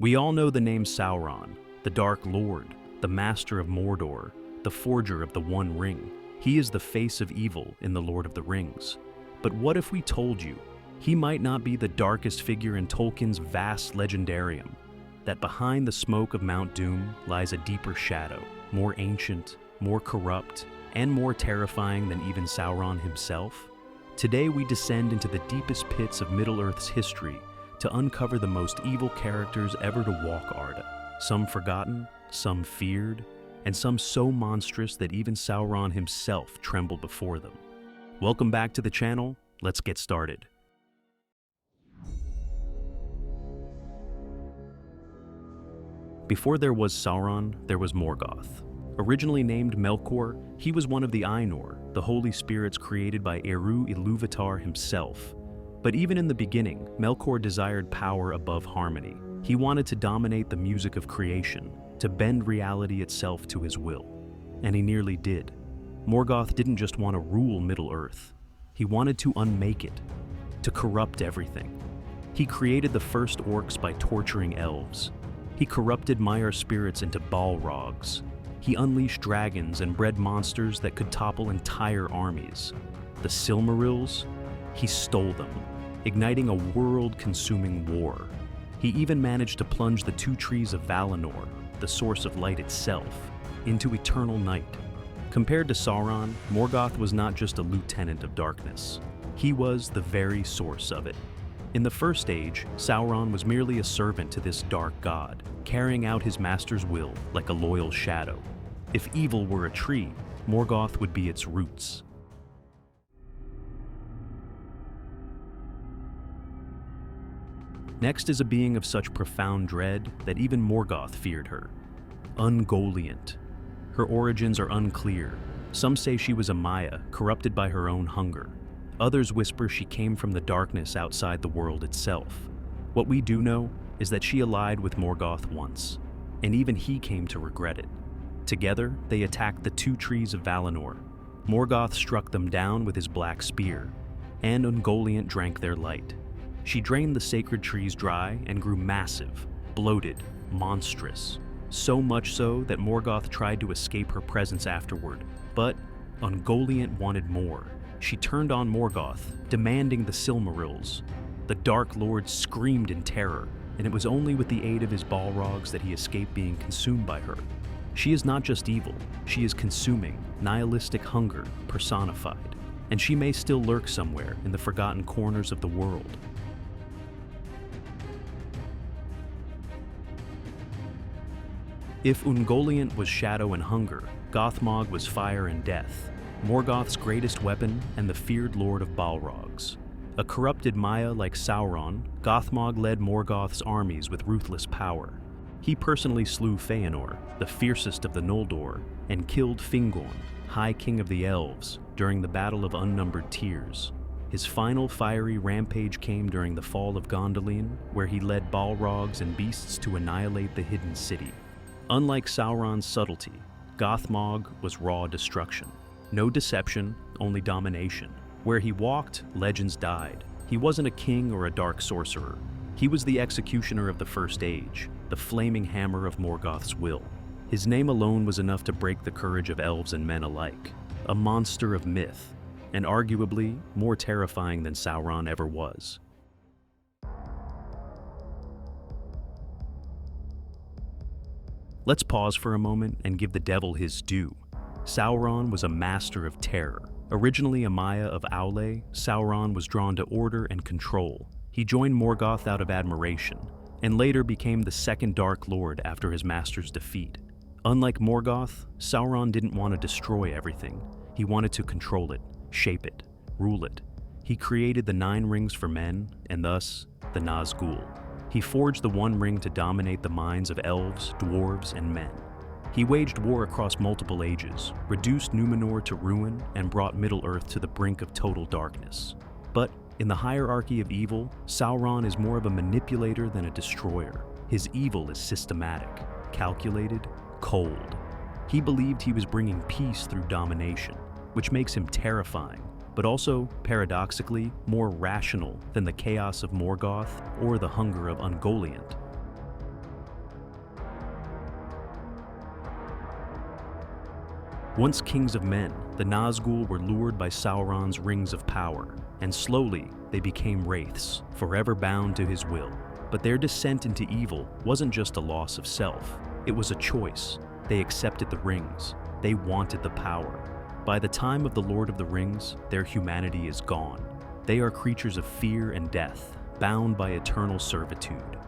We all know the name Sauron, the Dark Lord, the Master of Mordor, the Forger of the One Ring. He is the face of evil in the Lord of the Rings. But what if we told you he might not be the darkest figure in Tolkien's vast legendarium, that behind the smoke of Mount Doom lies a deeper shadow, more ancient, more corrupt, and more terrifying than even Sauron himself? Today we descend into the deepest pits of Middle-earth's history to uncover the most evil characters ever to walk Arda. Some forgotten, some feared, and some so monstrous that even Sauron himself trembled before them. Welcome back to the channel. Let's get started. Before there was Sauron, there was Morgoth. Originally named Melkor, he was one of the Ainur, the holy spirits created by Eru Ilúvatar himself. But even in the beginning, Melkor desired power above harmony. He wanted to dominate the music of creation, to bend reality itself to his will. And he nearly did. Morgoth didn't just want to rule Middle-earth. He wanted to unmake it, to corrupt everything. He created the first orcs by torturing elves. He corrupted Maiar spirits into Balrogs. He unleashed dragons and bred monsters that could topple entire armies. The Silmarils, he stole them, igniting a world-consuming war. He even managed to plunge the two trees of Valinor, the source of light itself, into eternal night. Compared to Sauron, Morgoth was not just a lieutenant of darkness. He was the very source of it. In the First Age, Sauron was merely a servant to this dark god, carrying out his master's will like a loyal shadow. If evil were a tree, Morgoth would be its roots. Next is a being of such profound dread that even Morgoth feared her. Ungoliant. Her origins are unclear. Some say she was a Maia, corrupted by her own hunger. Others whisper she came from the darkness outside the world itself. What we do know is that she allied with Morgoth once, and even he came to regret it. Together, they attacked the two trees of Valinor. Morgoth struck them down with his black spear, and Ungoliant drank their light. She drained the sacred trees dry and grew massive, bloated, monstrous. So much so that Morgoth tried to escape her presence afterward, but Ungoliant wanted more. She turned on Morgoth, demanding the Silmarils. The Dark Lord screamed in terror, and it was only with the aid of his Balrogs that he escaped being consumed by her. She is not just evil, she is consuming, nihilistic hunger personified, and she may still lurk somewhere in the forgotten corners of the world. If Ungoliant was shadow and hunger, Gothmog was fire and death, Morgoth's greatest weapon and the feared lord of Balrogs. A corrupted Maia like Sauron, Gothmog led Morgoth's armies with ruthless power. He personally slew Feanor, the fiercest of the Noldor, and killed Fingorn, High King of the Elves, during the Battle of Unnumbered Tears. His final fiery rampage came during the fall of Gondolin, where he led Balrogs and beasts to annihilate the hidden city. Unlike Sauron's subtlety, Gothmog was raw destruction. No deception, only domination. Where he walked, legends died. He wasn't a king or a dark sorcerer. He was the executioner of the First Age, the flaming hammer of Morgoth's will. His name alone was enough to break the courage of elves and men alike. A monster of myth, and arguably more terrifying than Sauron ever was. Let's pause for a moment and give the devil his due. Sauron was a master of terror. Originally a Maia of Aule, Sauron was drawn to order and control. He joined Morgoth out of admiration, and later became the second Dark Lord after his master's defeat. Unlike Morgoth, Sauron didn't want to destroy everything. He wanted to control it, shape it, rule it. He created the 9 rings for men, and thus, the Nazgúl. He forged the One Ring to dominate the minds of elves, dwarves, and men. He waged war across multiple ages, reduced Númenor to ruin, and brought Middle-earth to the brink of total darkness. But in the hierarchy of evil, Sauron is more of a manipulator than a destroyer. His evil is systematic, calculated, cold. He believed he was bringing peace through domination, which makes him terrifying, but also, paradoxically, more rational than the chaos of Morgoth or the hunger of Ungoliant. Once kings of men, the Nazgúl were lured by Sauron's rings of power, and slowly they became wraiths, forever bound to his will. But their descent into evil wasn't just a loss of self, it was a choice. They accepted the rings, they wanted the power. By the time of the Lord of the Rings, their humanity is gone. They are creatures of fear and death, bound by eternal servitude.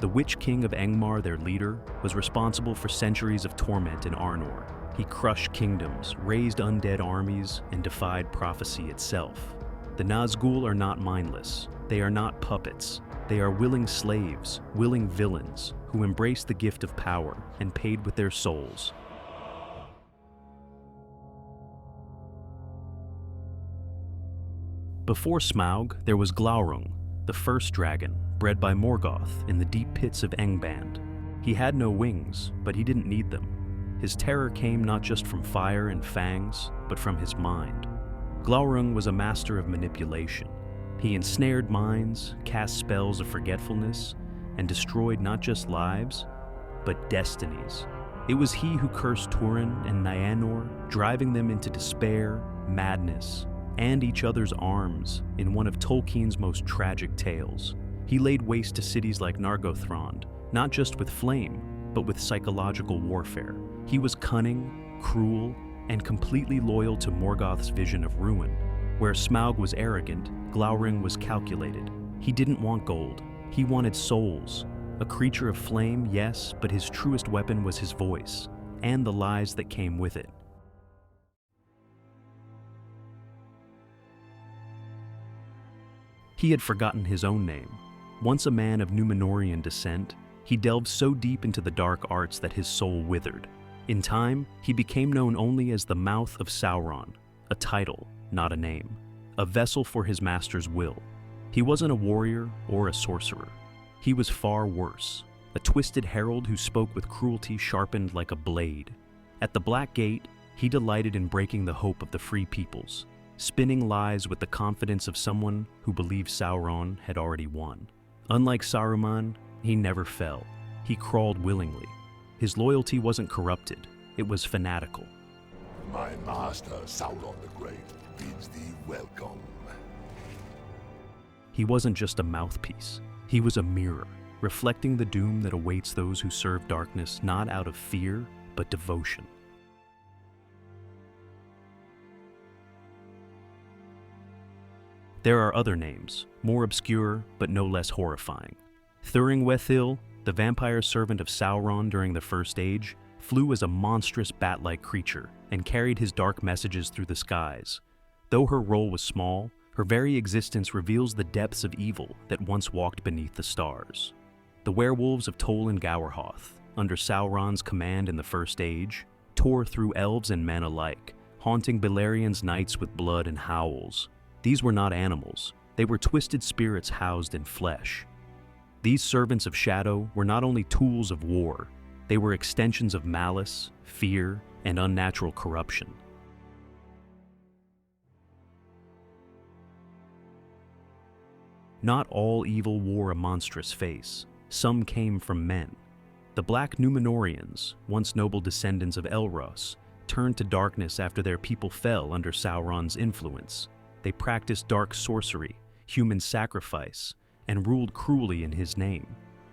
The Witch King of Angmar, their leader, was responsible for centuries of torment in Arnor. He crushed kingdoms, raised undead armies, and defied prophecy itself. The Nazgúl are not mindless. They are not puppets. They are willing slaves, willing villains, who embraced the gift of power and paid with their souls. Before Smaug, there was Glaurung, the first dragon, bred by Morgoth in the deep pits of Angband. He had no wings, but he didn't need them. His terror came not just from fire and fangs, but from his mind. Glaurung was a master of manipulation. He ensnared minds, cast spells of forgetfulness, and destroyed not just lives, but destinies. It was he who cursed Túrin and Nianor, driving them into despair, madness, and each other's arms in one of Tolkien's most tragic tales. He laid waste to cities like Nargothrond, not just with flame, but with psychological warfare. He was cunning, cruel, and completely loyal to Morgoth's vision of ruin. Where Smaug was arrogant, Glaurung was calculated. He didn't want gold, he wanted souls. A creature of flame, yes, but his truest weapon was his voice, and the lies that came with it. He had forgotten his own name. Once a man of Númenórean descent, he delved so deep into the dark arts that his soul withered. In time, he became known only as the Mouth of Sauron, a title, not a name, a vessel for his master's will. He wasn't a warrior or a sorcerer. He was far worse, a twisted herald who spoke with cruelty sharpened like a blade. At the Black Gate, he delighted in breaking the hope of the free peoples, spinning lies with the confidence of someone who believed Sauron had already won. Unlike Saruman, he never fell. He crawled willingly. His loyalty wasn't corrupted, it was fanatical. My master, Sauron the Great, bids thee welcome. He wasn't just a mouthpiece. He was a mirror, reflecting the doom that awaits those who serve darkness not out of fear, but devotion. There are other names, more obscure but no less horrifying. Thuringwethil, the vampire servant of Sauron during the First Age, flew as a monstrous bat-like creature and carried his dark messages through the skies. Though her role was small, her very existence reveals the depths of evil that once walked beneath the stars. The werewolves of Tol and Gowerhoth, under Sauron's command in the First Age, tore through elves and men alike, haunting Beleriand's nights with blood and howls. These were not animals, they were twisted spirits housed in flesh. These servants of shadow were not only tools of war, they were extensions of malice, fear, and unnatural corruption. Not all evil wore a monstrous face. Some came from men. The Black Númenóreans, once noble descendants of Elros, turned to darkness after their people fell under Sauron's influence. They practiced dark sorcery, human sacrifice, and ruled cruelly in his name.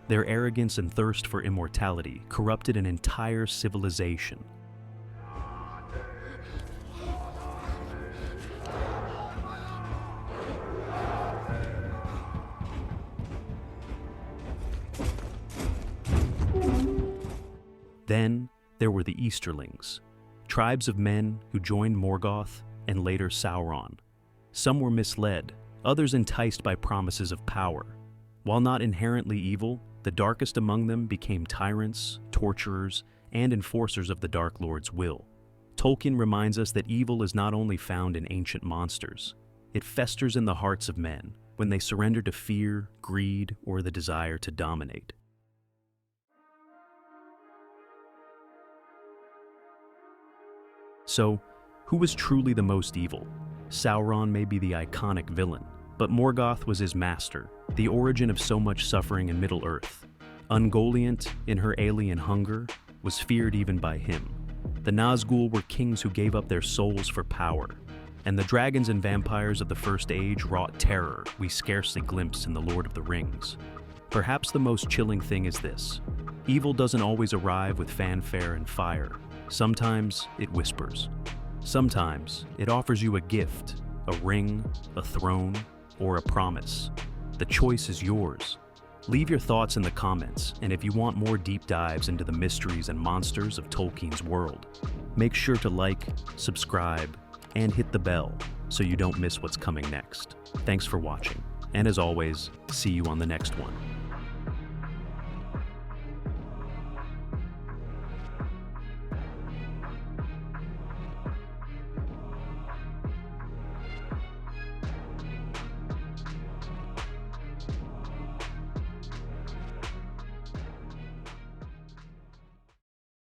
Their arrogance and thirst for immortality corrupted an entire civilization. Then there were the Easterlings, tribes of men who joined Morgoth and later Sauron. Some were misled, others enticed by promises of power. While not inherently evil, the darkest among them became tyrants, torturers, and enforcers of the Dark Lord's will. Tolkien reminds us that evil is not only found in ancient monsters, it festers in the hearts of men when they surrender to fear, greed, or the desire to dominate. So, who was truly the most evil? Sauron may be the iconic villain, but Morgoth was his master, the origin of so much suffering in Middle-earth. Ungoliant, in her alien hunger, was feared even by him. The Nazgúl were kings who gave up their souls for power, and the dragons and vampires of the First Age wrought terror we scarcely glimpsed in The Lord of the Rings. Perhaps the most chilling thing is this: evil doesn't always arrive with fanfare and fire. Sometimes it whispers. Sometimes it offers you a gift, a ring, a throne, or a promise. The choice is yours. Leave your thoughts in the comments, and if you want more deep dives into the mysteries and monsters of Tolkien's world, make sure to like, subscribe, and hit the bell so you don't miss what's coming next. Thanks for watching, and as always, see you on the next one.